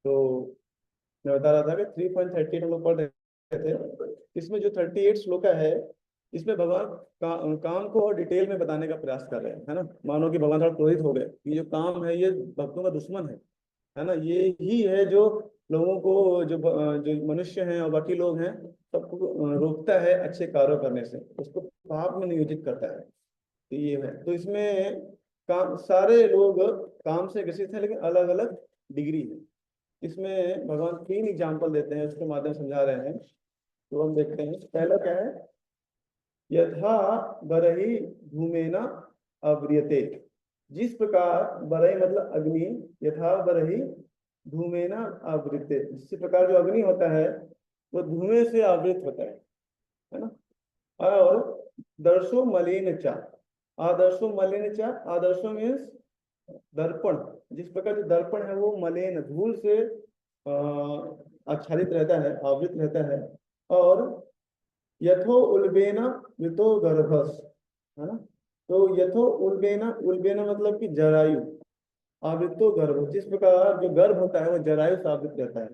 तो मैं बता रहा था कि 3.38 हम लोग पढ़ रहे थे। इसमें जो 38 श्लोका है, इसमें भगवान काम को और डिटेल में बताने का प्रयास कर रहे हैं, है ना। मानो कि भगवान थोड़ा क्रोधित हो गए कि जो काम है ये भक्तों का दुश्मन है ना। ये ही है जो लोगों को, जो मनुष्य हैं और बाकी लोग हैं, सबको रोकता है अच्छे कार्यों करने से, उसको पाप में नियोजित करता है। तो ये है, तो इसमें काम सारे लोग काम से ग्रसित हैं, लेकिन अलग अलग डिग्री है। इसमें भगवान 3 एग्जाम्पल देते हैं, उसके माध्यम से समझा रहे हैं। तो हम देखते हैं, पहला क्या है, यथा बरही धूमेना अव्रियते। जिस प्रकार बरही मतलब अग्नि, यथा बरही धूमेना आवृत्ते, जिस प्रकार जो अग्नि होता है वो धुएं से आवृत होता है ना। और दर्शो मलिन चा, आदर्शो मलिन चा, आदर्शो मीन्स दर्पण। जिस प्रकार जो दर्पण है वो मलिन धूल से आच्छादित रहता है, आवृत रहता है। और यथो उल्बेना ऋतो गर्भस, है ना। तो यथो उल्बेना, उल्बेना मतलब कि जरायु, आवृतो गर्भ, जिस प्रकार जो गर्भ होता है वो जरायु से आवृत रहता है।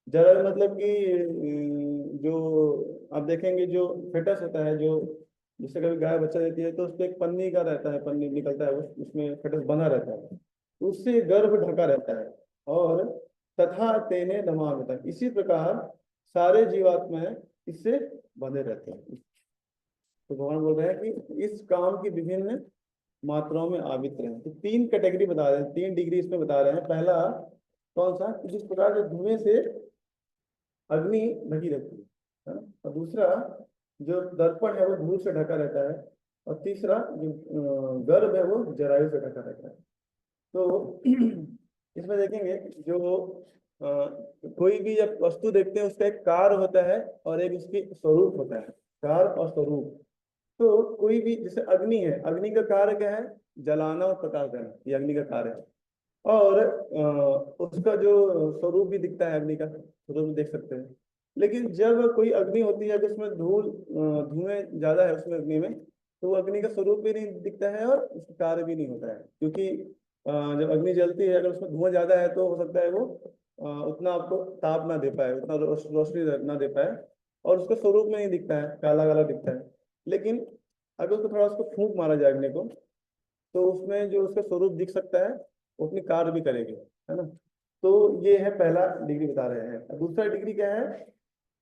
जरायु मतलब कि जो आप देखेंगे जो फेटस होता है, जो जिससे कभी गाय बच्चा देती है तो उस पर एक पन्नी का रहता है, पन्नी निकलता है, उसमें फेटस बंधा रहता है, तो उससे गर्भ ढका रहता है। और तथा तेने दमावता, इसी प्रकार सारे जीवात्माएं इससे बंधे रहते हैं। तो भगवान बोल रहे हैं कि इस काम की विभिन्न मात्राओं में आवित रहे। तो 3 कैटेगरी बता रहे हैं, 3 डिग्री इसमें बता रहे हैं। पहला कौन सा, जिस प्रकार जो धुएं से अग्नि ढकी रहती है ना। और दूसरा जो दर्पण है वो धूल से ढका रहता है। और तीसरा जो गर्भ है वो जरायु से ढका रहता है। तो इसमें देखेंगे जो कोई भी जब वस्तु देखते हैं उसका एक कार्य होता है और एक उसकी स्वरूप होता है, कार्य और स्वरूप। तो कोई भी जैसे अग्नि है, अग्नि का कार्य क्या है, जलाना और प्रकाश देना, ये अग्नि का कार्य है। और उसका जो स्वरूप भी दिखता है, अग्नि का स्वरूप भी देख सकते हैं। लेकिन जब कोई अग्नि होती है, तो उसमें धुएं ज्यादा है उसमें अग्नि में, तो वो अग्नि का स्वरूप भी नहीं दिखता है और उसका कार्य भी नहीं होता है। क्योंकि जब अग्नि जलती है, अगर उसमें धुआं ज्यादा है तो हो सकता है वो उतना आपको ताप ना दे पाए, उतना रोशनी ना दे पाए, और उसका स्वरूप में नहीं दिखता है, काला काला दिखता है। लेकिन अगर उसको थोड़ा उसको फूंक मारा जाए अग्नि को, तो उसमें जो उसका स्वरूप दिख सकता है, वो अपनी कार्य भी करेगी, है ना। तो ये है पहला डिग्री बता रहे हैं। दूसरा डिग्री क्या है,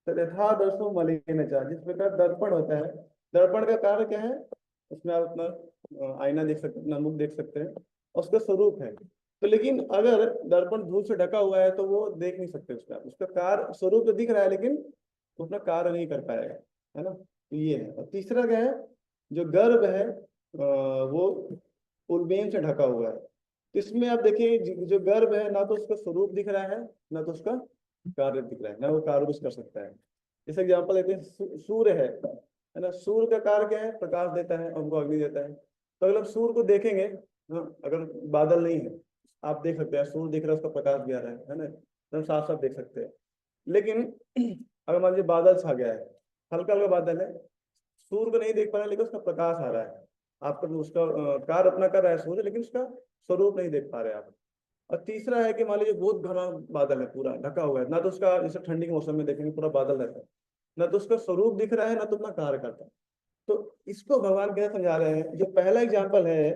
तथा दर्शो मलिन चा, जिस प्रकार दर्पण होता है, दर्पण का कार्य क्या है, उसमें आप अपना आईना देख सकते हैं, अपना मुख देख सकते हैं, और उसका स्वरूप है। तो लेकिन अगर दर्पण धूल से ढका हुआ है तो वो देख नहीं सकते उसका, उसका कार्य स्वरूप तो दिख रहा है लेकिन अपना कार्य नहीं कर पाएगा, है ना। तो ये है। और तीसरा क्या है, जो गर्भ है वो उल्बेन से ढका हुआ है। तो इसमें आप देखिए जो गर्भ है, ना तो उसका स्वरूप दिख रहा है, ना तो उसका कार्य दिख रहा है, ना वो कार्य कुछ कर सकता है। जैसे एग्जाम्पल लेते हैं, सूर्य है ना। सूर्य का कार्य क्या है, प्रकाश देता है, हमको अग्नि देता है। तो अगर आप सूर्य को देखेंगे, हाँ, अगर बादल नहीं है, आप देख सकते हैं सूर्य दिख रहा है, उसका प्रकाश भी आ रहा है ना, एकदम साफ साफ देख सकते हैं। लेकिन अगर मान लीजिए बादल छा गया है, हल्का हल्का बादल है, सूर्य को नहीं देख पा रहे हैं, लेकिन उसका प्रकाश आ रहा है, आपका उसका कार्य अपना कर रहा है सूर्य, लेकिन उसका स्वरूप नहीं देख पा रहे आप। और तीसरा है कि मान लीजिए बहुत घना बादल है, पूरा ढका हुआ है, ना तो उसका, जैसे ठंडी के मौसम में देखेंगे पूरा बादल रहता है, ना तो उसका स्वरूप दिख रहा है, ना तो अपना कार्य करता है। तो इसको भगवान क्या समझा रहे हैं, जो पहला एग्जाम्पल है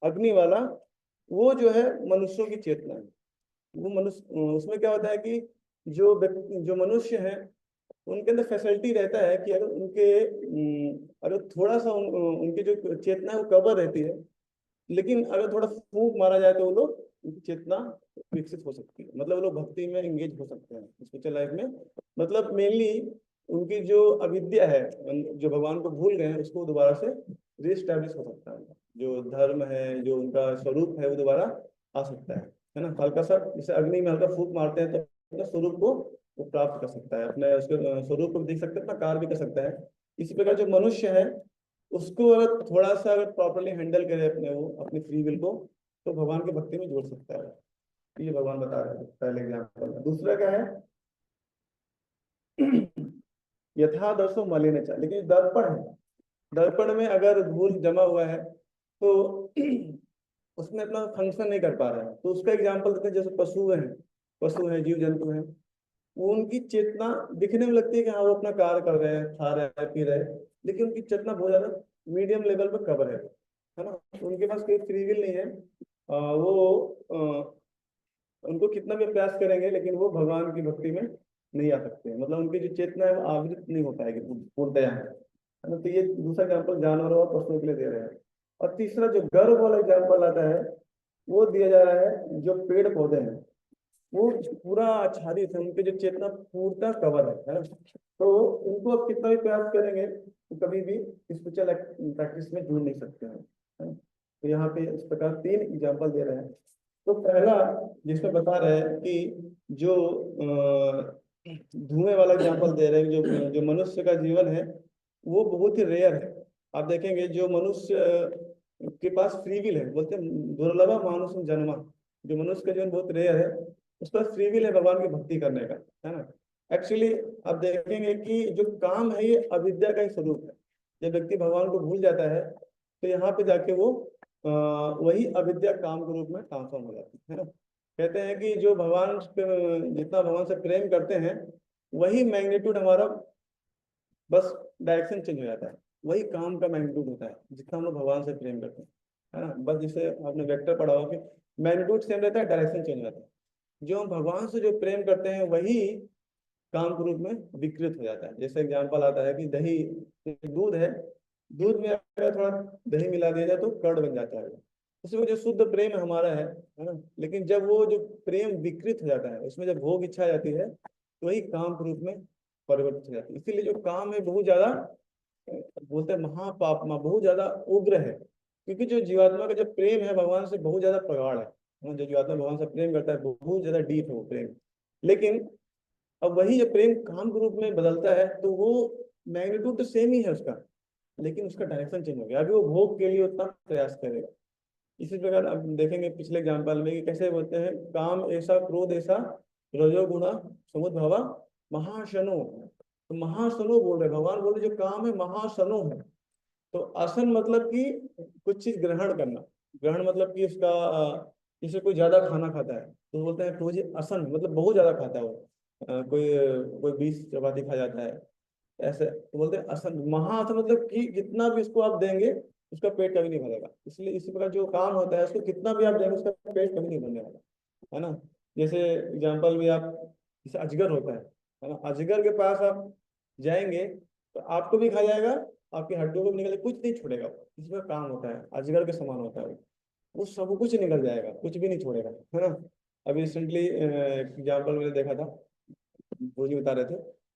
अग्नि वाला, वो जो है मनुष्यों की चेतना है। वो मनुष्य, उसमें क्या होता है कि जो मनुष्य है, उनके अंदर फैसिलिटी रहता है कि अगर अगर थोड़ा सा उनकी जो चेतना है वो कवर रहती है, लेकिन अगर थोड़ा फूंक मारा जाए तो वो लोग, उनकी चेतना विकसित हो सकती है, मतलब वो लोग भक्ति में एंगेज हो सकते हैं स्पिरिचुअल लाइफ में। मतलब मेनली उनकी जो अविद्या है, जो भगवान को भूल गए हैं, उसको दोबारा से रिस्टैब्लिश हो सकता है। जो धर्म है, जो उनका स्वरूप है, वो दोबारा आ सकता है ना। हल्का सा जैसे अग्नि में हल्का फूंक मारते हैं तो अपने स्वरूप को वो प्राप्त कर सकता है, अपने उसके स्वरूप को देख सकते हैं, अपना कार्य भी कर सकता है। इसी प्रकार जो मनुष्य है, उसको अगर थोड़ा सा अगर प्रॉपरली हैंडल करे अपने, वो अपनी फ्री विल को, तो भगवान की भक्ति में जोड़ सकता है। ये भगवान बता रहे हैं पहले एग्जाम्पल। दूसरा क्या है, यथा दर्शो मलिन चा, लेकिन दर्पण है, दर्पण में अगर धूल जमा हुआ है तो उसमें अपना फंक्शन नहीं कर पा रहा है। तो उसका एग्जाम्पल देते हैं, जैसे पशु हैं, पशु हैं, जीव जंतु हैं, वो उनकी चेतना दिखने में लगती है कि हाँ वो अपना कार्य कर रहे हैं, खा रहे हैं, पी रहे हैं, लेकिन उनकी चेतना बहुत ज्यादा मीडियम लेवल पर कवर है ना। उनके पास कोई फ्री विल नहीं है। वो उनको कितना भी प्रयास करेंगे लेकिन वो भगवान की भक्ति में नहीं आ सकते, मतलब उनकी जो चेतना है वो आवृत नहीं हो पाएगी पूर्णतया, है ना। तो ये दूसरा एग्जाम्पल जानवरों और पशुओं के लिए दे रहे हैं। और तीसरा जो गर्भ वाला एग्जाम्पल आता है वो दिया जा रहा है, जो पेड़ पौधे हैं वो पूरा आच्छादित है, उनकी जो चेतना पूर्णतः कवर है ना। तो उनको आप कितना भी प्रयास करेंगे तो कभी भी स्पिरिचुअल प्रैक्टिस में जुड़ नहीं सकते हैं, है ना? तो यहाँ पे इस प्रकार 3 एग्जाम्पल दे रहे हैं। तो पहला जिसमें बता रहे हैं कि जो धुएं वाला एग्जाम्पल दे रहे हैं, जो मनुष्य का जीवन है वो बहुत ही रेयर है। आप देखेंगे जो मनुष्य के पास फ्री विल है, बोलते हैं दुर्लभ मानुष जन्मा, जो मनुष्य का जीवन बहुत रेयर है, उस पर फ्री विल है भगवान की भक्ति करने का, है ना। एक्चुअली आप देखेंगे कि जो काम है ये अविद्या का ही स्वरूप है। जब व्यक्ति भगवान को भूल जाता है तो यहाँ पे जाके वो वही अविद्या काम के रूप में ट्रांसफॉर्म हो जाती है ना। कहते हैं कि जो जितना भगवान से प्रेम करते हैं वही मैग्नीट्यूड हमारा बस डायरेक्शन चेंज हो जाता है, वही काम का मैग्नीट्यूड होता है जितना हम लोग भगवान से प्रेम करते हैं, है ना। बस जैसे आपने वेक्टर पढ़ा हो कि मैग्नीट्यूड सेम रहता है, डायरेक्शन चेंज हो जाता है। जो हम भगवान से जो प्रेम करते हैं वही काम के रूप में विकृत हो जाता है। जैसे एग्जाम्पल आता है कि दही, दूध है, दूध में अगर थोड़ा दही मिला दिया जाए तो कर्ड बन जाता है। उसमें जो शुद्ध प्रेम हमारा है ना, लेकिन जब वो जो प्रेम विकृत हो जाता है, उसमें जब भोग इच्छा आ जाती है तो वही काम के रूप में परिवर्तित हो जाती है। इसीलिए जो काम है बहुत ज्यादा, बोलते हैं महापापमा, बहुत ज्यादा उग्र है, क्योंकि जो जीवात्मा का जो प्रेम है भगवान से बहुत ज्यादा प्रगाढ़ है। जो जीवात्मा भगवान से प्रेम करता है बहुत ज्यादा डीप है वो प्रेम। लेकिन अब वही जब प्रेम काम के रूप में बदलता है तो वो मैग्नीट्यूड तो सेम ही है उसका, लेकिन उसका डायरेक्शन चेंज हो गया। अभी वो भोग के लिए उतना प्रयास करेगा। इसी प्रकार अब देखेंगे पिछले एग्जाम्पल में कि कैसे बोलते हैं, काम ऐसा, क्रोध ऐसा, रजोगुणा समुद्भवा महाशनो। तो महाशनो बोल रहे भगवान, बोल रहे जो काम है महाशनो है। तो आसन मतलब कि कुछ चीज ग्रहण करना, ग्रहण मतलब कि उसका जैसे कोई ज्यादा खाना खाता है तो बोलते हैं तो ये आसन, मतलब बहुत ज्यादा खाता है वो। कोई कोई 20 चपाती खा जाता है ऐसे, तो बोलते हैं आसन। महाआसन मतलब कि जितना भी इसको आप देंगे उसका पेट कभी नहीं भरेगा। इसलिए इसी प्रकार जो काम होता है उसको कितना भी आप देंगे उसका पेट कभी नहीं भरने वाला, है ना। जैसे एग्जाम्पल भी आप, जैसे अजगर होता है ना, अजगर के पास आप जाएंगे तो आपको भी खा जाएगा, आपकी हड्डियों को भी निकल, कुछ नहीं छोड़ेगा। इसमें काम होता है, अजगर के समान होता है वो सब कुछ निकल जाएगा, कुछ भी नहीं छोड़ेगा, है ना। अभी रिसेंटली एग्जाम्पल मैंने देखा था, वो जी बता रहे थे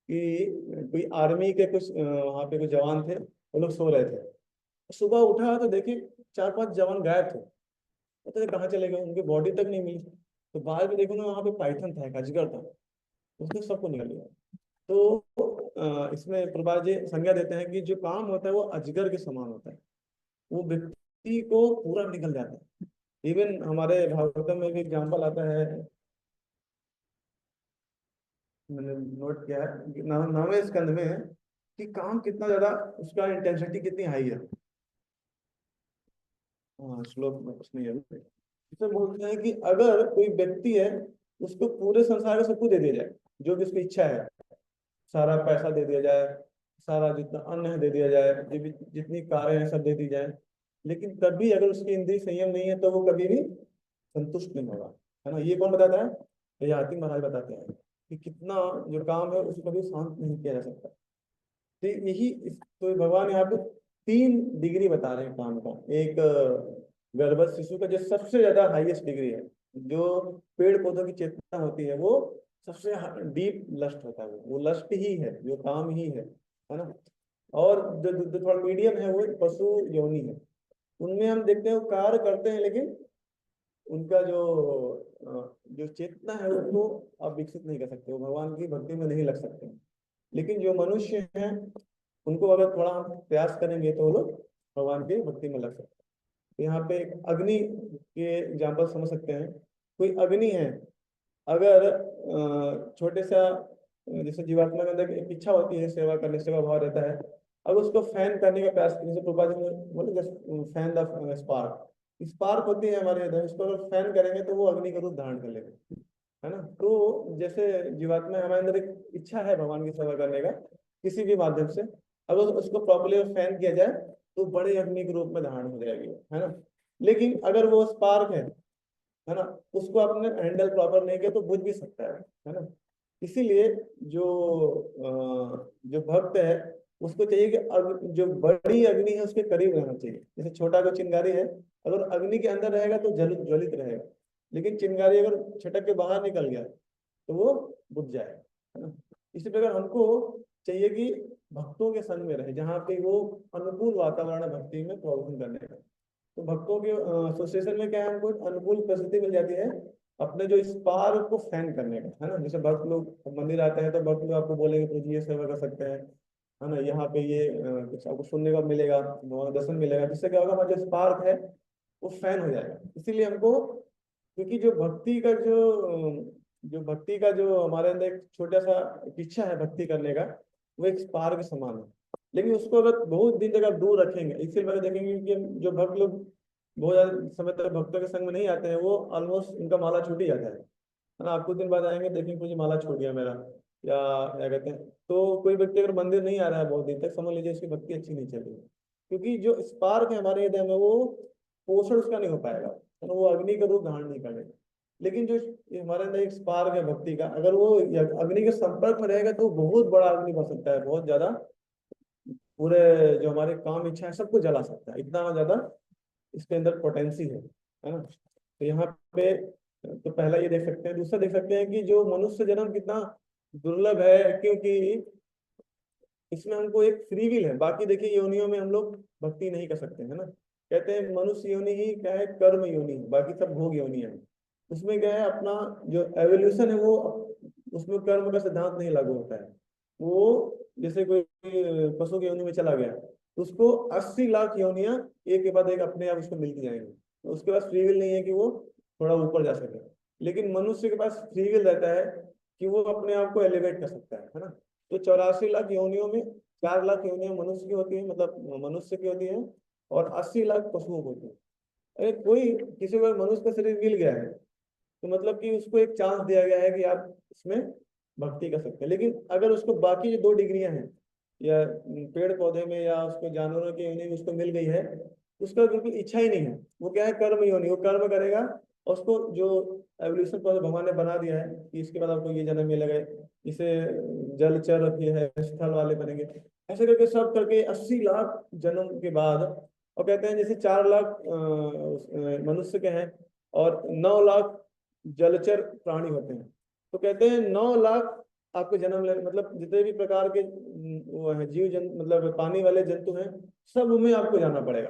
कि कोई आर्मी के कुछ वहाँ पे कुछ जवान थे, वो लोग सो रहे थे। सुबह उठा तो देखिए 4-5 जवान गायब थे, पता नहीं कहाँ चले गए, उनकी बॉडी तक नहीं मिली। तो बाद में देखो ना वहाँ पे पाइथन था, एक अजगर था, उसने सबको निकल लिया। तो इसमें प्रभा जी संज्ञा देते हैं कि जो काम होता है वो अजगर के समान होता है, वो व्यक्ति को पूरा निकल जाता है। इवन हमारे भागवतम में भी एग्जाम्पल आता है, मैंने नोट किया है कि 9वें स्कंद में है कि काम कितना ज्यादा, उसका इंटेंसिटी कितनी हाई है। हाँ श्लोक में कुछ नहीं है, इसमें बोलते हैं कि अगर कोई व्यक्ति है उसको पूरे संसार का सब कुछ दे दिया जाए, जो भी उसकी इच्छा है, सारा पैसा दे दिया जाए, सारा जितना अन्न है दे दिया जाए, जितनी कारें हैं सब दे दी जाए, लेकिन तभी अगर उसकी इंद्रिय संयम नहीं है तो वो कभी भी संतुष्ट नहीं होगा, है ना। ये कौन बताता है, ययाति महाराज बताते हैं कि कितना जो काम है उसको कभी शांत नहीं किया जा सकता। तो तो भगवान यहाँ पे 3 डिग्री बता रहे हैं काम का। एक गर्भस्थ शिशु का जो सबसे ज्यादा हाईएस्ट डिग्री है, जो पेड़ पौधों की चेतना होती है, वो सबसे डीप लस्ट होता है, वो लस्ट ही है, जो काम ही है ना। और जो थोड़ा मीडियम है वो पशु योनि है। उनमें हम देखते हैं वो कार्य करते हैं लेकिन उनका जो चेतना है उसको आप विकसित नहीं कर सकते, वो भगवान की भक्ति में नहीं लग सकते। लेकिन जो मनुष्य हैं उनको अगर थोड़ा हम प्रयास करेंगे तो वो लोग भगवान की भक्ति में लग सकते हैं। तो यहाँ पे एक अग्नि के एग्जाम्पल समझ सकते हैं। कोई अग्नि है, अगर छोटे सा जैसे जीवात्मा के अंदर एक इच्छा होती है सेवा करने, सेवा भाव रहता है, अगर उसको फैन करने का प्रयास, जैसे प्रभुपाद जी ने बोले just fan the spark, spark होती है हमारे अंदर, इसको अगर फैन करेंगे तो वो अग्नि का रूप धारण कर लेगा। है ना। तो जैसे जीवात्मा है, हमारे अंदर एक इच्छा है भगवान की सेवा करने का किसी भी माध्यम से, अगर उसको प्रॉपरली फैन किया जाए तो बड़े अग्नि के रूप में धारण हो जाएगी है ना। लेकिन अगर वो स्पार्क है ना, उसको आपने हैंडल प्रॉपर नहीं किया तो बुझ भी सकता है ना। इसीलिए जो जो भक्त है उसको चाहिए कि जो बड़ी अग्नि है उसके करीब रहना चाहिए। जैसे छोटा को चिंगारी है, अगर अग्नि के अंदर रहेगा तो ज्वलित रहेगा, लेकिन चिंगारी अगर छटक के बाहर निकल गया तो वो बुझ जाएगा, है ना। इसी प्रकार हमको चाहिए कि भक्तों के संग में रहे, जहाँ पे वो अनुकूल वातावरण है भक्ति में प्रवचन करने का। तो भक्तों के एसोसिएशन में क्या है, हमको अनुकूल परिस्थिति मिल जाती है अपने जो स्पार्क को फैन करने का, है ना। जैसे भक्त लोग मंदिर आते हैं तो भक्त लोग आपको बोलेंगे प्रभु जी ये सेवा कर सकते हैं, है ना। यहाँ पे ये कुछ आपको सुनने का मिलेगा, भगवान का दर्शन मिलेगा, जिससे क्या होगा हमारा जो स्पार्क है वो फैन हो जाएगा। इसीलिए हमको, क्योंकि जो भक्ति का जो हमारे अंदर एक छोटा सा इच्छा है भक्ति करने का, वो एक स्पार्क के समान है। लेकिन उसको अगर बहुत दिन तक आप दूर रखेंगे, इसीलिए मैंने देखेंगे कि जो भक्त लोग बहुत ज्यादा समय तक भक्तों के संग में नहीं आते हैं, वो ऑलमोस्ट उनका माला छूट ही जाता है ना। आप कुछ दिन बाद आएंगे देखेंगे मुझे माला छूट गया मेरा, या क्या कहते हैं। तो कोई व्यक्ति अगर मंदिर नहीं आ रहा है बहुत दिन तक, समझ लीजिए उसकी भक्ति अच्छी नहीं चल रही है, क्योंकि जो स्पार्क है हमारे हृदय में वो पोषण उसका नहीं हो पाएगा, है ना, वो अग्नि का रूप धारण नहीं करेगा। लेकिन जो ये हमारे अंदर एक स्पार्क है भक्ति का, अगर वो अग्नि के संपर्क में रहेगा तो बहुत बड़ा अग्नि बन सकता है, बहुत ज्यादा पूरे जो हमारे काम इच्छा है सबको जला सकता है, इतना ज्यादा इसके अंदर पोटेंसी है ना। तो यहाँ पे तो पहला ये देख सकते हैं। दूसरा देख सकते हैं कि जो मनुष्य जन्म कितना दुर्लभ है, क्योंकि इसमें हमको एक फ्री विल है। बाकी देखिए योनियों में हम लोग भक्ति नहीं कर सकते, है ना। कहते हैं मनुष्य योनि ही क्या है, कर्म योनि है, बाकी सब भोग योनि है। उसमें क्या है, अपना जो एवोल्यूशन है वो, उसमें कर्म का सिद्धांत नहीं लागू होता है। वो जैसे कोई पशु की योनि में चला गया तो उसको 80 लाख योनियां एक के बाद एक अपने आप उसको मिलती जाएंगी, तो उसके पास फ्री विल नहीं है कि वो थोड़ा ऊपर जा सके। लेकिन मनुष्य के पास फ्री विल रहता है कि वो अपने आप को एलिवेट कर सकता है ना। तो 84 लाख योनियों में 4 लाख योनियां मनुष्य की होती है, मतलब मनुष्य की होती है, और 80 लाख पशुओं की होती है। अरे कोई किसी को मनुष्य का शरीर मिल गया है तो मतलब कि उसको एक चांस दिया गया है कि आप इसमें भक्ति कर सकते हैं। लेकिन अगर उसको बाकी जो 2 डिग्रियां हैं, या पेड़ पौधे में या उसको जानवरों की योनि में उसको मिल गई है, उसका बिल्कुल इच्छा ही नहीं है, वो क्या है कर्म योनि, वो कर्म करेगा। और उसको जो एवोल्यूशन पर भगवान ने बना दिया है कि इसके बाद आपको ये जन्म मिलेगा, इसे जलचर ये है स्थल वाले बनेंगे, ऐसे करके सब करके 80 लाख जन्म के बाद। और कहते हैं जैसे 4 लाख मनुष्य के हैं और 9 लाख जलचर प्राणी होते हैं, तो कहते हैं 9 लाख आपको जन्म ले, मतलब जितने भी प्रकार के वो है जीव जंतु, मतलब पानी वाले जंतु हैं, सब में आपको जाना पड़ेगा।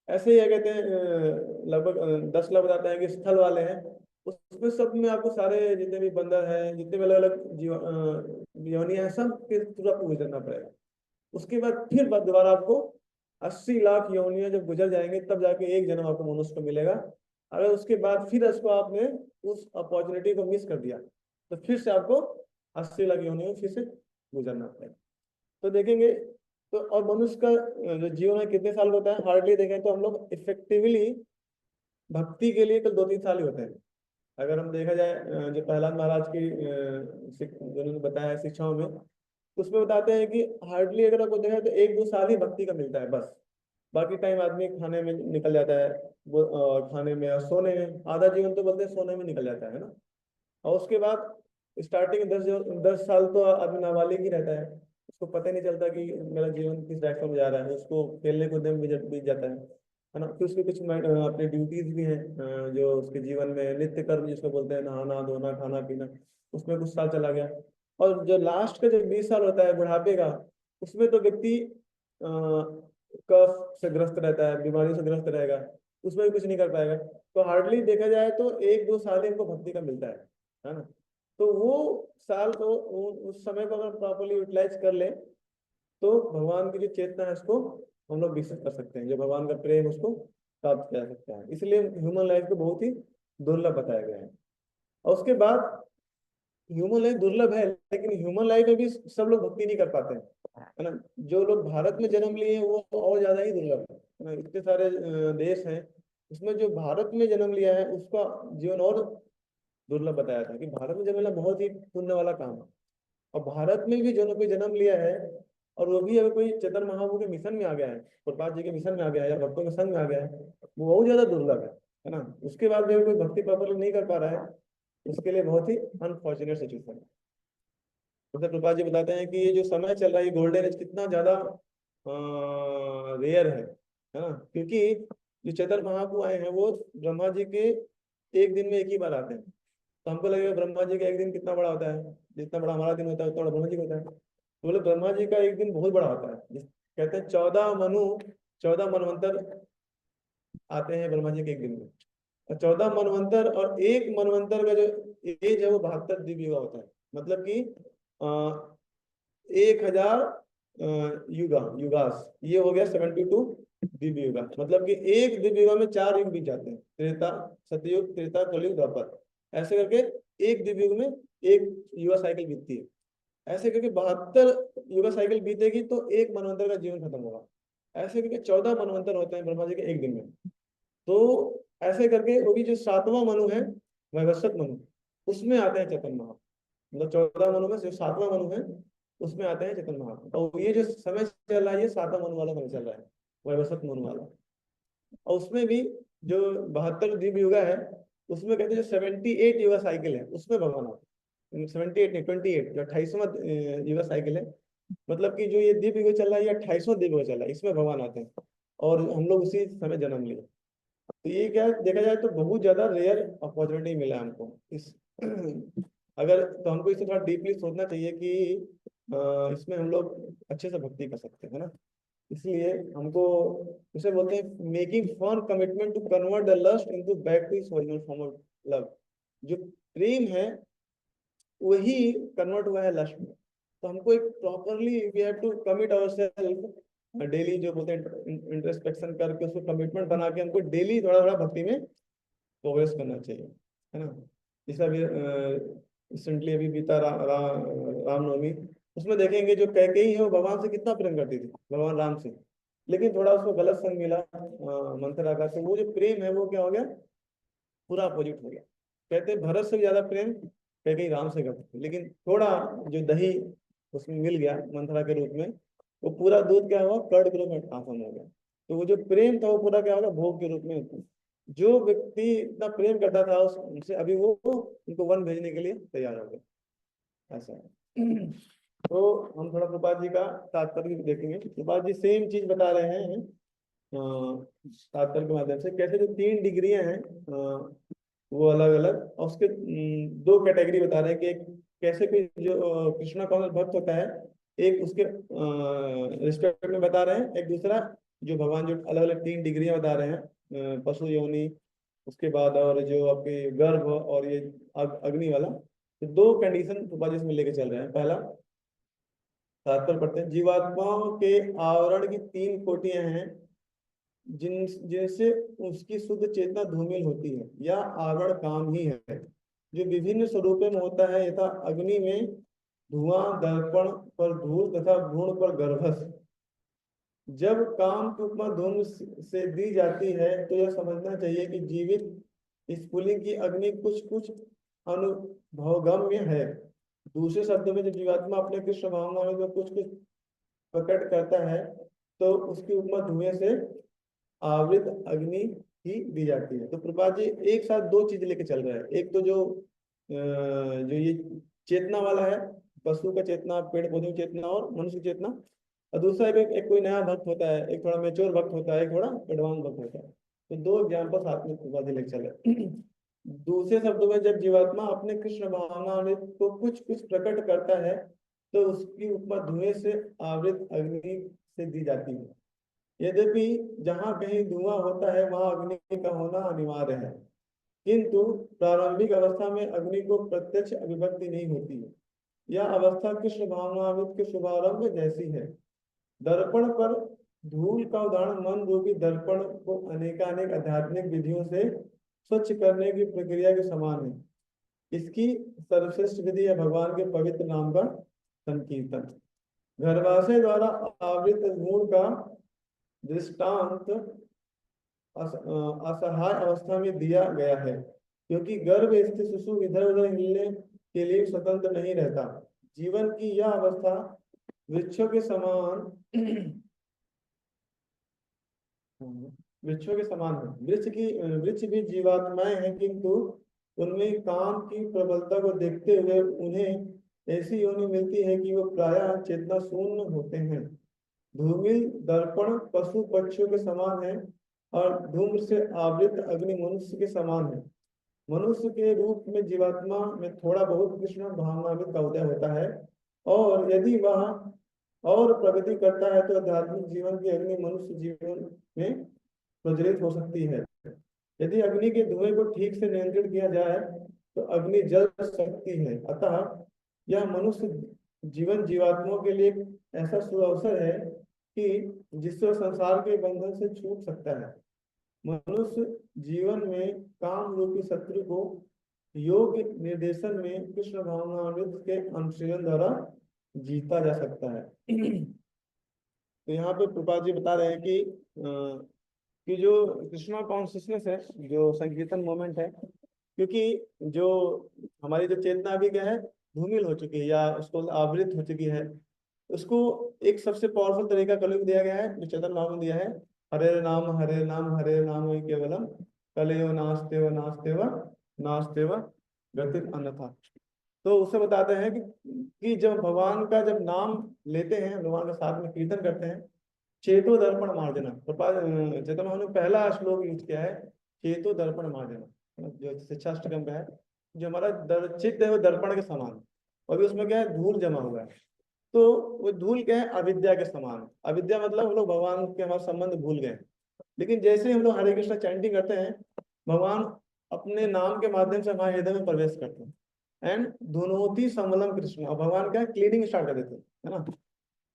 ऐसे ही है, कहते हैं लगभग 10 लाख बताते हैं कि स्थल वाले हैं, उसमें सब में आपको सारे जितने भी बंदर हैं, जितने भी अलग अलग जीव योनियां हैं, सब के थ्रू आपको गुजरना पड़ेगा। उसके बाद फिर दोबारा आपको 80 लाख योनियां जब गुजर जाएंगे तब जाके एक जन्म आपको मनुष्य को मिलेगा। अगर उसके बाद फिर उसको आपने उस अपॉर्चुनिटी को मिस कर दिया तो फिर से आपको 80 लाख योनियों फिर से गुजरना पड़ेगा। तो देखेंगे, तो और मनुष्य का जो जीवन है कितने साल होता है, हार्डली देखें तो हम लोग इफेक्टिवली भक्ति के लिए कल 2-3 साल ही होते हैं। अगर हम देखा जाए जो प्रहलाद महाराज की जिन्होंने बताया है शिक्षाओं में, तो उसमें बताते हैं कि हार्डली अगर आपको देखा तो 1-2 साल ही भक्ति का मिलता है बस। बाकी टाइम आदमी खाने में निकल जाता है, वो खाने में और सोने में, आधा जीवन तो बोलते हैं सोने में निकल जाता है ना। और उसके बाद स्टार्टिंग 10 साल तो आदमी नाबालिग ही रहता है, उसको पता ही नहीं चलता कि मेरा जीवन किस डायरेक्शन में जा रहा है, उसको खेलने कूदने में बीत जाता है ना। फिर उसके कुछ अपनी ड्यूटीज भी हैं जो उसके जीवन में नित्य कर्म जिसको बोलते हैं, नहाना धोना खाना पीना, उसमें कुछ साल चला गया। और जो लास्ट का जो 20 साल होता है बुढ़ापे का, उसमें तो व्यक्ति कफ से ग्रस्त रहता है, बीमारी से ग्रस्त रहेगा, उसमें भी कुछ नहीं कर पाएगा। तो हार्डली देखा जाए तो 1-2 साल ही हमको भक्ति का मिलता है ना। तो वो साल को उस समय को अगर प्रॉपरली यूटिलाइज कर ले तो भगवान की जो चेतना है उसको हम लोग विकसित कर सकते हैं, जो भगवान का प्रेम उसको प्राप्त कर सकते हैं। इसलिए ह्यूमन लाइफ को बहुत ही दुर्लभ बताया गया है। और उसके बाद ह्यूमन लाइफ दुर्लभ है, लेकिन ह्यूमन लाइफ में भी सब लोग भक्ति नहीं कर पाते हैं, है ना। जो लोग भारत में जन्म लिए हैं वो और ज्यादा ही दुर्लभ है ना। इतने सारे देश हैं, उसमें जो भारत में जन्म लिया है उसका जीवन और दुर्लभ बताया था कि भारत में जन्म लेना बहुत ही पुण्य वाला काम है। और भारत में भी जो ना कोई जन्म लिया है, और वो भी अगर कोई चेतन महाप्रभु के मिशन में आ गया है, प्रभुपाद जी के मिशन में आ गया है, या भक्तों के संग में आ गया है, वो बहुत ज्यादा दुर्लभ है ना। उसके बाद भी अगर कोई भक्ति प्रॉपरली नहीं कर पा रहा है, उसके लिए बहुत ही अनफॉर्चुनेट सिचुएशन है। जैसे प्रभुपाद जी बताते हैं कि ये जो समय चल रहा है, ये गोल्डन एज कितना ज्यादा रेयर है ना। क्योंकि जो चेतन महाप्रभु आए हैं वो ब्रह्मा जी के एक दिन में एक ही बार आते हैं। तो हमको लगेगा ब्रह्मा जी का एक दिन कितना बड़ा होता है, जितना बड़ा हमारा दिन होता है उतना बड़ा ब्रह्मा जी का होता है। तो बोले ब्रह्मा जी का एक दिन बहुत बड़ा होता है, कहते हैं 14 आते हैं ब्रह्मा जी के एक दिन में। और 14 मनवंतर और एक मनवंतर का जो एज है वो 72 दिव्य युगा होता है। मतलब कि 1000 युगास, ये हो गया 72 दिव्य युगा। मतलब कि एक दिव्य युगा में 4 युग बीत जाते हैं, त्रेता, सतयुग, त्रेता, कलयुग, द्वापर। ऐसे करके एक दिव्य युग में एक युगा साइकिल बीतती है। ऐसे करके 72 युगा साइकिल बीतेगी तो एक मनवंतर का जीवन खत्म होगा। ऐसे करके 14 मनवंतर होते हैं ब्रह्मा जी के एक दिन में। तो ऐसे करके वो भी जो 7वां मनु है, वैवस्वत मनु, उसमें आते हैं चेतन महाप्रभु। मतलब 14 मनु में जो 7वां मनु है, उसमें आते हैं चेतन महाप्रभु। और ये जो समय चल रहा है, ये 7वां मनु वाला समय चल रहा है, वैवस्वत मनु वाला। और उसमें भी जो 72 दिव्य युगा है, उसमें कहते हैं जो 78 युगा साइकिल है, उसमें भगवान आते हैं। 78 नहीं, 28 जो 28वां युगा साइकिल है। मतलब कि जो ये दिव्य युग चल रहा है, ये 28वां दिव्य युग चल रहा है, इसमें भगवान आते हैं। और हम लोग उसी समय जन्म लिए। तो ये क्या देखा जाए तो बहुत ज्यादा रेयर अपॉर्चुनिटी मिला है हमको इस अगर तो हमको इसे थोड़ा डीपली सोचना चाहिए कि इसमें हम लोग अच्छे से भक्ति कर सकते हैं, है ना। इसलिए हमको उसे बोलते हैं making firm commitment to convert the lust into back to its original form of love. जो प्रेम है वही कन्वर्ट हुआ है लस्ट में। तो हमको एक properly we have to commit ourselves daily, जो बोलते हैं इंट्रोस्पेक्शन करके, उसको कमिटमेंट बना के हमको डेली थोड़ा थोड़ा भक्ति में प्रोग्रेस करना चाहिए, है ना। जैसा अभी रिसेंटली अभी बीता रामनवमी, उसमें देखेंगे जो कैकेयी है वो भगवान से कितना प्रेम करती थी, भगवान राम से। लेकिन थोड़ा उसको गलत संग मिला मंथरा का, तो वो जो प्रेम है वो क्या हो गया, पूरा अपोजिट हो गया। कहते हैं भरत से भी ज्यादा प्रेम कैकेयी राम से करती थी। लेकिन थोड़ा जो दही उसमें मिल गया मंथरा के रूप में, वो पूरा दूध क्या हुआ, कर्ड के रूप में ट्रांसफॉर्म हो गया। तो वो जो प्रेम था वो पूरा क्या होगा, भोग के रूप में। जो व्यक्ति इतना प्रेम करता था उस उनसे, अभी वो उनको वन भेजने के लिए तैयार हो गए, ऐसा है। तो हम थोड़ा प्रभुपाद जी का तात्पर्य भी देखेंगे। प्रभुपाद जी सेम चीज बता रहे हैं तात्पर्य के माध्यम से, कैसे जो 3 डिग्रियां हैं वो अलग अलग, और उसके 2 कैटेगरी बता रहे हैं कि एक कैसे कोई जो कृष्णा कॉन्शियस भक्त होता है, एक उसके रिस्पेक्ट में बता रहे हैं। एक दूसरा जो भगवान जो अलग अलग 3 डिग्रियां बता रहे हैं, पशु योनि, उसके बाद और जो आपके गर्भ और ये अग्नि वाला। तो 2 कंडीशन प्रभुपाद जी इसमें लेके चल रहे हैं। पहला तात्पर्य पढ़ते हैं, जीवात्माओं के आवरण की 3 कोटियां हैं जिनसे उसकी शुद्ध चेतना धूमिल होती है, या आवरण काम ही है, जो विभिन्न स्वरूपों में होता है, यथा अग्नि में धुआं, दर्पण पर धूल तथा भ्रूण पर गर्भस। जब काम की उपमा धूम से दी जाती है तो यह समझना चाहिए कि जीवित स्फुलिंग की अग्नि कुछ कुछ अनुभवगम्य है। दूसरे शब्दों में जब जीवात्मा अपने कृष्ण भावना में जो कुछ कुछ प्रकट करता है, तो उसकी उपमा धुएं से आवृत अग्नि ही दी जाती है। तो प्रभुपाद जी एक साथ 2 चीज लेके चल रहे हैं। एक तो जो ये चेतना वाला है, पशु का चेतना, पेड़ पौधों की चेतना और मनुष्य की चेतना। और दूसरा एक कोई नया भक्त होता है, एक थोड़ा मेच्योर भक्त होता है, एक थोड़ा एडवांस भक्त होता है। तो 2 एग्जाम्पल साथ में प्रभुपाद जी लेके चले। दूसरे शब्दों में जब जीवात्मा अपने कृष्ण भावना को कुछ कुछ प्रकट करता है, तो उसकी उपमा धुएं से आवृत अग्नि से दी जाती है। यद्यपि जहाँ कहीं धुआं होता है वहां अग्नि का होना अनिवार्य है, किंतु प्रारंभिक अवस्था में अग्नि को प्रत्यक्ष अभिव्यक्ति नहीं होती है। यह अवस्था कृष्ण भावनामृत के शुभारंभ जैसी है। दर्पण पर धूल का उदाहरण मन रूपी दर्पण को अनेकानेक आध्यात्मिक विधियों से स्वच्छ करने की प्रक्रिया के समान है। इसकी सर्वश्रेष्ठ विधि है भगवान के पवित्र नाम का संकीर्तन। गर्भाशय द्वारा आवृत गुण का दृष्टांत असहाय अवस्था में दिया गया है। क्योंकि गर्भ स्थित शिशु इधर उधर हिलने के लिए स्वतंत्र नहीं रहता। जीवन की यह अवस्था वृक्षों के समान वृक्षों के समान है। वृक्ष भी जीवात्माएं हैं, किंतु उनमें काम की प्रबलता को देखते हुए उन्हें ऐसी योनि मिलती है कि वो प्रायः चेतना शून्य होते हैं। धूमिल दर्पण पशु पक्षियों के समान है और धूम्र से आवृत अग्नि मनुष्य के समान है। मनुष्य के रूप में जीवात्मा में थोड़ा बहुत कृष्ण भावनामृत का उदय होता है, और यदि वह और प्रगति करता है तो आध्यात्मिक जीवन की अग्नि मनुष्य जीवन में प्रज्वलित हो सकती है। यदि अग्नि के धुएं को ठीक से नियंत्रित किया जाए तो अग्नि जल सकती है। अतः यह मनुष्य जीवन जीवात्माओं के लिए एक ऐसा सुअवसर है कि जिससे संसार के बंधन से छूट सकता है। मनुष्य जीवन में काम रूपी शत्रु को योग निर्देशन में कृष्ण भावनामृत के अनुशीलन द्वारा जीता जा सकता है। तो यहाँ पे प्रभुपाद जी बता रहे हैं कि जो कृष्णा कॉन्शियसनेस है, जो संकीर्तन मोमेंट है, क्योंकि जो हमारी जो चेतना अभी क्या है, धूमिल हो चुकी है या उसको आवृत हो चुकी है, उसको एक सबसे पावरफुल तरीका कलयुग दिया गया है, जो चेतन भाव में दिया है। हरे नाम हरे नाम वही केवलम कलयो नास्तेव नास्तेव गति अन्यथा। तो उससे बताते हैं कि जब भगवान का जब नाम लेते हैं, भगवान के साथ में कीर्तन करते हैं, चेतो दर्पण मार्जना, चेतन भाव ने पहला श्लोक यूज किया है, चेतो दर्पण मार्जना, जो शिक्षाष्टकम का है। जो हमारा चित्त है वो दर्पण के समान है, और भी उसमें क्या है, धूल जमा हुआ है। तो वो धूल क्या है, अविद्या के समान है। अविद्या मतलब हम लोग भगवान के हमारे संबंध भूल गए। लेकिन जैसे ही हम लोग हरे कृष्णा चैंटिंग करते हैं, भगवान अपने नाम के माध्यम से हमारे हृदय में प्रवेश करते हैं। एंड धुनोती समलम कृष्ण, और भगवान क्या क्लीनिंग स्टार्ट कर देते हैं, है ना।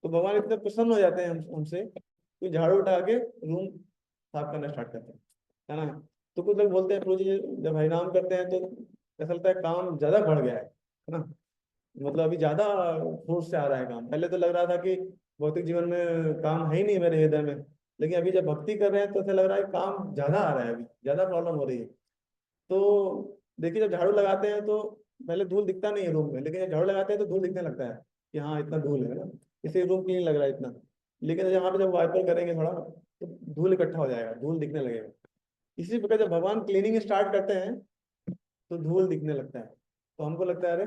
तो भगवान इतने प्रसन्न हो जाते हैं हमसे कि झाड़ू उठा के रूम साफ करना स्टार्ट करते हैं, है ना। तो कुछ लोग बोलते हैं प्रभु जी जब हरिनाम करते हैं तो ऐसा लगता है काम ज्यादा बढ़ गया है ना। मतलब अभी ज्यादा फोर्स से आ रहा है काम। पहले तो लग रहा था कि भौतिक जीवन में काम है ही नहीं मेरे हृदय में, लेकिन अभी जब भक्ति कर रहे हैं तो ऐसा लग रहा है काम ज्यादा आ रहा है, अभी ज्यादा प्रॉब्लम हो रही है। तो देखिए जब झाड़ू लगाते हैं तो पहले धूल दिखता नहीं है रूम में, लेकिन जब झाड़ू लगाते हैं तो धूल दिखने लगता है कि हाँ इतना धूल है ना, इसलिए रूम क्लीन लग रहा है इतना। लेकिन यहाँ पे जब वाइपर करेंगे थोड़ा तो धूल इकट्ठा हो जाएगा, धूल दिखने लगेगा। इसी प्रकार जब भगवान क्लीनिंग स्टार्ट करते हैं तो धूल दिखने लगता है। तो हमको लगता है अरे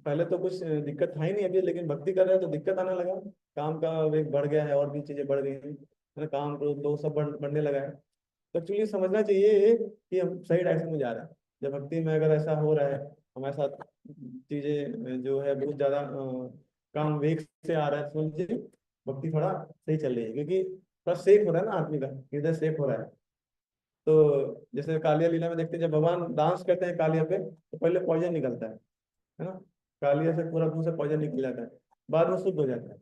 पहले तो कुछ दिक्कत था ही नहीं अभी, लेकिन भक्ति कर रहे हैं तो दिक्कत आने लगा, काम का वेग बढ़ गया है और भी चीजें बढ़ गई हैं, है ना, काम तो सब बढ़ने लगा है। तो एक्चुअली समझना चाहिए कि हम सही डायरेक्शन में जा रहे हैं। जब भक्ति में अगर ऐसा हो रहा है हमारे साथ, चीजें जो है बहुत ज्यादा काम वेग से आ रहा है, समझिए भक्ति थोड़ा सही चल रही है, क्योंकि थोड़ा सेफ हो रहा है ना, आदमी का हृदय सेफ हो रहा है। तो जैसे कालिया लीला में देखते हैं, जब भगवान डांस करते हैं कालिया पे तो पहले पॉइजन निकलता है ना। कालिया से पूरा मुंह से पॉइजन निकल जाता है, बाद में शुद्ध हो जाता है।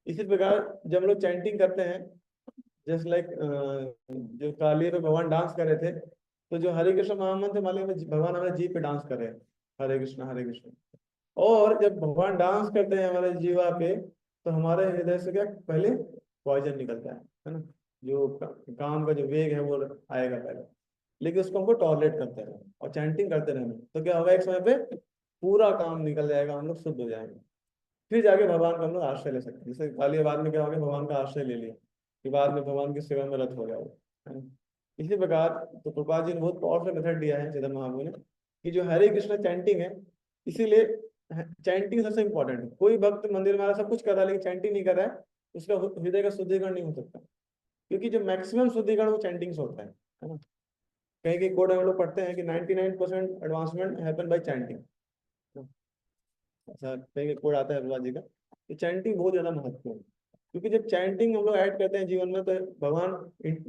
इसी प्रकार जब हम लोग चैंटिंग करते हैं, जस्ट लाइक जो कालिया पे भगवान डांस कर रहे थे, तो जो हरे कृष्ण महामंत्र माले में भगवान हमारे जीव पे डांस कर रहे हैं, हरे कृष्ण। और जब भगवान डांस करते हैं हमारे जीवा पे, तो हमारे हृदय से क्या पहले पॉइजन निकलता है ना। जो काम का जो वेग है वो आएगा पहले, लेकिन उसको हमको टॉलरेट करते रहे और चैंटिंग करते रहेंगे तो क्या होगा, एक समय पे पूरा काम निकल जाएगा, हम लोग शुद्ध हो जाएंगे। फिर जाके भगवान का हम लोग आश्रय ले सकते हैं। जैसे काली बाद में क्या हो गया, भगवान का आश्रय ले लिया कि बाद में भगवान की सेवा में रत हो गया वो, है ना। इसी प्रकार तो प्रभुपाद जी ने बहुत पावरफुल मेथड दिया है चेतन महाप्रभु ने, कि जो हरे कृष्ण चैंटिंग है, इसीलिए चैंटिंग सबसे इंपॉर्टेंट है। कोई भक्त मंदिर में सब कुछ कर रहा है लेकिन चैंटिंग नहीं कर रहा है, उसका हृदय का शुद्धिकरण नहीं हो सकता, क्योंकि जो मैक्सिमम शुद्धिकरण वो चैंटिंग से होता है ना। कहीं कहीं कोड में लोग पढ़ते हैं कि 99% एडवांसमेंट हैपन बाय चैंटिंग, ऐसा कहीं कोड आता है भगवान जी का। तो चैंटिंग बहुत ज्यादा महत्वपूर्ण है, क्योंकि जब चैंटिंग हम लोग ऐड करते हैं जीवन में तो भगवान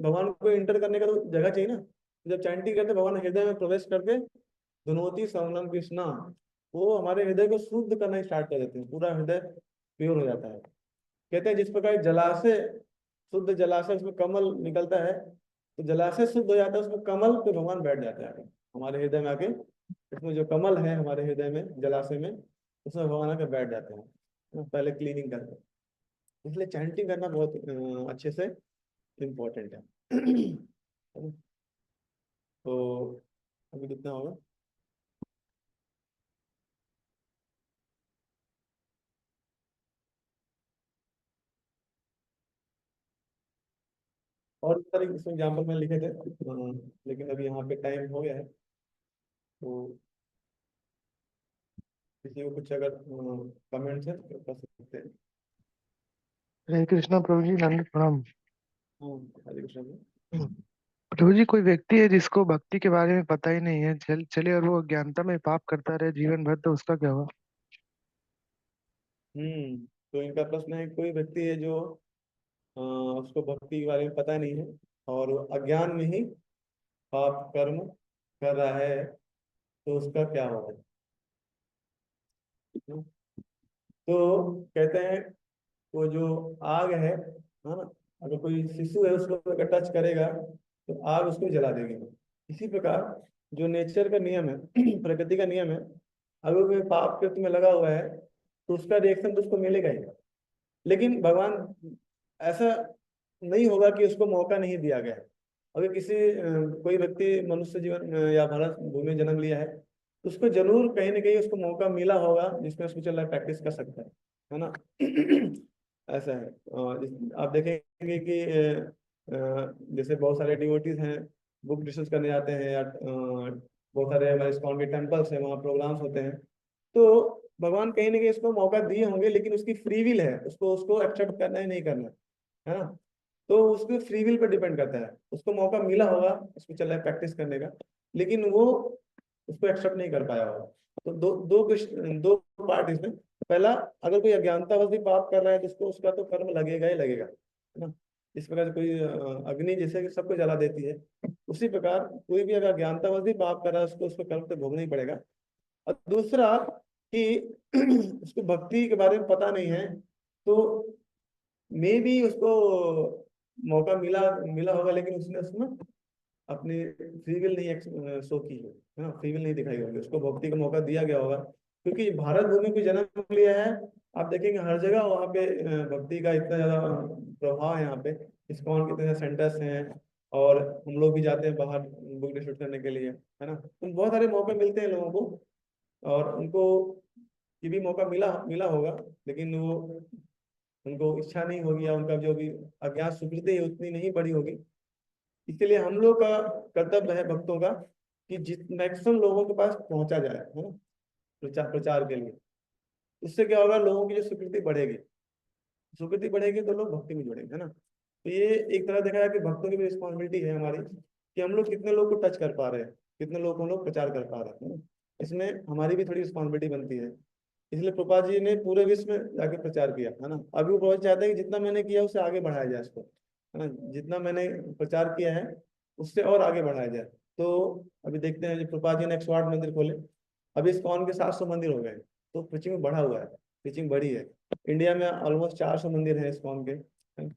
भगवान को इंटर करने का तो जगह चाहिए ना। जब चैंटिंग करते हैं भगवान हृदय में प्रवेश करके धुनोती समलम कृष्णा, वो हमारे हृदय को शुद्ध करना स्टार्ट कर देते हैं, पूरा हृदय प्योर हो जाता है। कहते हैं जिस प्रकार जलाशय शुद्ध जलाशय उसमें कमल निकलता है, तो जलाशय शुद्ध हो जाता है, उसमें कमल पे भगवान बैठ जाता है हमारे हृदय में आके। इसमें जो कमल है हमारे हृदय में जलाशय में, उसमें भगवान आके बैठ जाते हैं, है ना, पहले क्लीनिंग करते हैं। इसलिए चैंटिंग करना बहुत अच्छे से इम्पोर्टेंट है। तो अभी कितना होगा? और इस तरह इसमें एग्जाम्पल में लिखे थे, लेकिन अभी यहाँ पे टाइम हो गया है, तो किसी को कुछ अगर कमेंट्स है तो कर सकते हैं। हरे कृष्णा प्रभु जी, नंद प्रणाम। हाँ, हरे कृष्ण जी। प्रभु जी, कोई व्यक्ति है जिसको भक्ति के बारे में पता ही नहीं है, चले और वो अज्ञानता में पाप करता रहे जीवन भर, तो उसका क्या हुआ? तो इनका प्रश्न है, कोई व्यक्ति है जो उसको भक्ति के बारे में पता नहीं है और वो अज्ञान में ही पाप कर्म कर रहा है, तो उसका क्या होगा? तो कहते हैं, वो जो आग है ना, अगर कोई शिशु है उसको अगर टच करेगा तो आग उसको जला देगी। इसी प्रकार जो नेचर का नियम है, प्रकृति का नियम है, अगर कोई पाप कृत्य में लगा हुआ है तो उसका रिएक्शन तो उसको मिलेगा ही। लेकिन भगवान ऐसा नहीं होगा कि उसको मौका नहीं दिया गया है। अगर किसी कोई व्यक्ति मनुष्य जीवन या भारत भूमि में जन्म लिया है तो उसको जरूर कहीं ना कहीं उसको मौका मिला होगा जिसमें उसको चल रहा प्रैक्टिस कर सकता है ना। ऐसा है। आप देखेंगे कि जैसे बहुत सारे डिवोटीज हैं, बुक डिस्कस करने जाते हैं, या बहुत सारे हमारे इस्कॉन के टेम्पल्स हैं, वहाँ प्रोग्राम्स होते हैं, तो भगवान कहीं ना कहीं उसको मौका दिए होंगे, लेकिन उसकी फ्री विल है, उसको उसको एक्सेप्ट करना है नहीं करना है ना। तो उसके फ्री विल पर डिपेंड करता है, उसको मौका मिला होगा उसको चल रहा है प्रैक्टिस करने का, लेकिन वो उसको एक्सेप्ट नहीं कर पाया होगा। तो दो पार्ट इसमें। पहला, अगर कोई अज्ञानतावश भी पाप कर रहा है तो उसको उसका तो कर्म लगेगा ही लगेगा, है ना। इस प्रकार से कोई अग्नि जैसे कि सबको जला देती है, उसी प्रकार कोई भी अगर अज्ञानतावश भी पाप कर रहा है उसको उसको कर्म तो भोगना ही पड़ेगा। और दूसरा कि उसको भक्ति के बारे में पता नहीं है, तो मे भी उसको मौका मिला मिला होगा, लेकिन उसने उसमें अपनी फ्री विल नहीं शो की है ना, फ्री विल नहीं दिखाई होगी, उसको भक्ति का मौका दिया गया होगा। क्योंकि भारत भूमि को जन्म लिया है, आप देखेंगे हर जगह वहाँ पे भक्ति का इतना ज्यादा प्रभाव है यहाँ पे, इस्कॉन के इतने सेंटर्स हैं, और हम लोग भी जाते हैं बाहर बुक डिस्ट्रीब्यूट करने के लिए, है ना। तो बहुत सारे मौके मिलते हैं लोगों को, और उनको ये भी मौका मिला मिला होगा, लेकिन वो उनको इच्छा नहीं होगी, या उनका जो भी अज्ञात स्वीकृति है उतनी नहीं बड़ी होगी। इसलिए हम लोग का कर्तव्य है भक्तों का कि जित मैक्सिमम लोगों के पास पहुंचा जाए, है ना, प्रचार प्रचार के लिए। उससे क्या होगा, लोगों की जो स्वीकृति बढ़ेगी, स्वीकृति बढ़ेगी तो लोग भक्ति में जुड़ेंगे, है ना। तो ये एक तरह देखा जाए कि भक्तों की भी रिस्पॉन्सिबिलिटी है हमारी, कि हम लोग कितने लोग को टच कर पा रहे हैं, कितने लोग को हम लोग प्रचार कर पा रहे हैं, है ना? इसमें हमारी भी थोड़ी रिस्पॉन्सिबिलिटी बनती है। इसलिए प्रभुपाद जी ने पूरे विश्व में जाके प्रचार किया, है ना। अभी वो प्रभुपाद चाहते हैं कि जितना मैंने किया उससे आगे बढ़ाया जाए इसको, है ना, जितना मैंने प्रचार किया है उससे और आगे बढ़ाया जाए। तो अभी देखते हैं, जो प्रभुपाद जी ने 108 मंदिर खोले, अभी इस्कॉन के 700 मंदिर हो गए, तो पिचिंग बढ़ा हुआ है, पिचिंग बढ़ी है। इंडिया में ऑलमोस्ट 400 मंदिर है इस्कॉन के, है।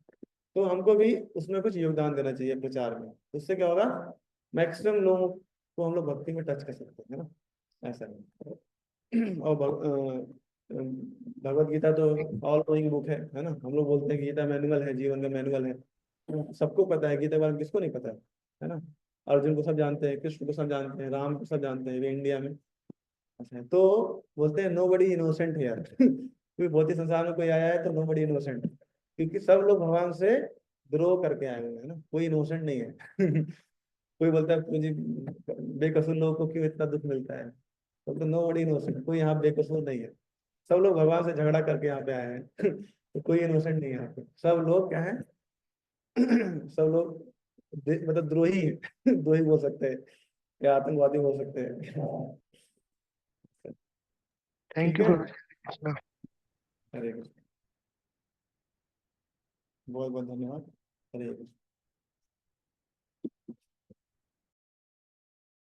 तो हमको भी उसमें कुछ योगदान देना चाहिए प्रचार में, उससे क्या होगा, मैक्सिमम लोगों को हम लोग भक्ति में टच कर सकते हैं, है ना। ऐसा है। और भगवत गीता तो ऑल नोइंग बुक है ना। हम लोग बोलते हैं कि गीता मैनुअल है, जीवन का मैनुअल है, सबको पता है गीता के बारे में, किसको नहीं पता है ना। अर्जुन को सब जानते हैं, कृष्ण को सब जानते हैं, राम को सब जानते हैं, वे इंडिया में। अच्छा, तो बोलते हैं नो बडी इनोसेंट है यार। कोई भौतिक संसार में कोई आया है तो नो बडी इनोसेंट, क्योंकि सब लोग भगवान से द्रोह करके आए हुए हैं ना, कोई इनोसेंट नहीं है। कोई बोलता है मुझे बेकसूर लोगों को क्यों इतना दुख मिलता है, तो नो बडी इनोसेंट, कोई यहाँ बेकसूर नहीं है। सब लोग भगवान से झगड़ा करके यहाँ पे आए हैं। तो कोई इनोसेंट नहीं है यहाँ पे, सब लोग क्या है। सब लोग मतलब द्रोही हैं। द्रोही बोल सकते हैं, या आतंकवादी बोल सकते हैं। थैंक ठीक यू है। प्रभु जी। हरे कृष्ण। बहुत बहुत धन्यवाद। हरे कृष्ण।